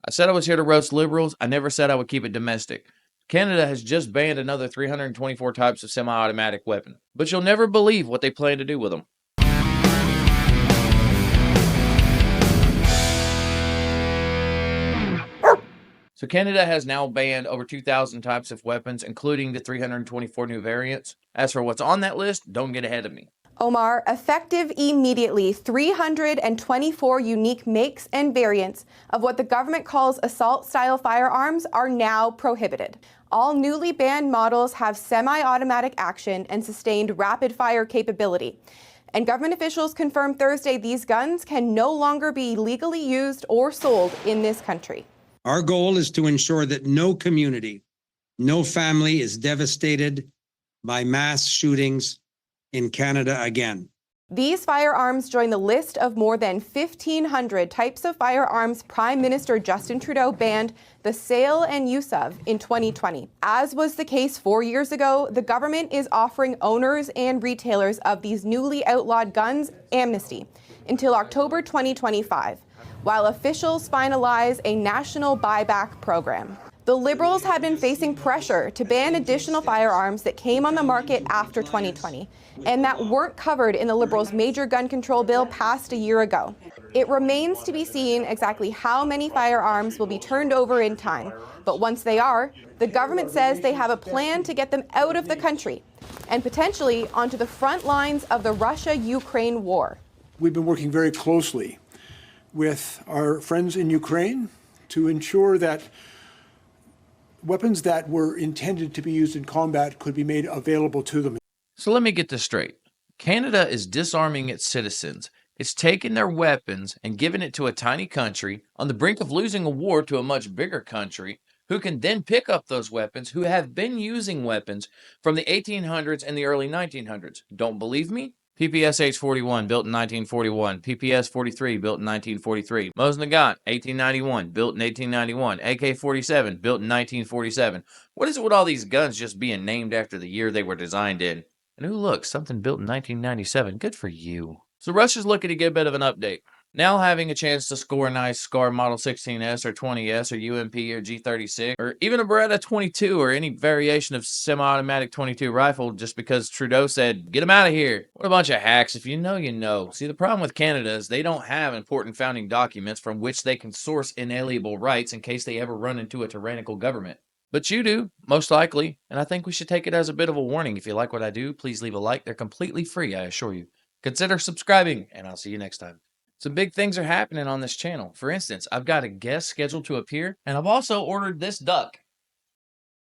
I said I was here to roast liberals. I never said I would keep it domestic. Canada has just banned another 324 types of semi-automatic weapon, but you'll never believe what they plan to do with them. So Canada has now banned over 2,000 types of weapons, including the 324 new variants. As for what's on that list, don't get ahead of me. Omar, effective immediately, 324 unique makes and variants of what the government calls assault-style firearms are now prohibited. All newly banned models have semi-automatic action and sustained rapid-fire capability. And government officials confirmed Thursday these guns can no longer be legally used or sold in this country. Our goal is to ensure that no community, no family is devastated by mass shootings in Canada again. These firearms join the list of more than 1,500 types of firearms Prime Minister Justin Trudeau banned the sale and use of in 2020. As was the case 4 years ago, the government is offering owners and retailers of these newly outlawed guns amnesty until October 2025, while officials finalize a national buyback program. The Liberals had been facing pressure to ban additional firearms that came on the market after 2020 and that weren't covered in the Liberals' major gun control bill passed a year ago. It remains to be seen exactly how many firearms will be turned over in time, but once they are, the government says they have a plan to get them out of the country and potentially onto the front lines of the Russia-Ukraine war. We've been working very closely with our friends in Ukraine to ensure that weapons that were intended to be used in combat could be made available to them. So let me get this straight. Canada is disarming its citizens. It's taking their weapons and giving it to a tiny country on the brink of losing a war to a much bigger country who can then pick up those weapons, who have been using weapons from the 1800s and the early 1900s. Don't believe me? PPS H-41, built in 1941. PPS 43, built in 1943. Mosin Nagant, 1891, built in 1891. AK-47, built in 1947. What is it with all these guns just being named after the year they were designed in? And ooh, look, something built in 1997. Good for you. So Russia's looking to get a bit of an update. Now having a chance to score a nice SCAR Model 16S or 20S or UMP or G36 or even a Beretta 22 or any variation of semi-automatic 22 rifle just because Trudeau said, get them out of here. What a bunch of hacks. If you know, you know. See, the problem with Canada is they don't have important founding documents from which they can source inalienable rights in case they ever run into a tyrannical government. But you do, most likely, and I think we should take it as a bit of a warning. If you like what I do, please leave a like. They're completely free, I assure you. Consider subscribing, and I'll see you next time. Some big things are happening on this channel. For instance, I've got a guest scheduled to appear, and I've also ordered this duck.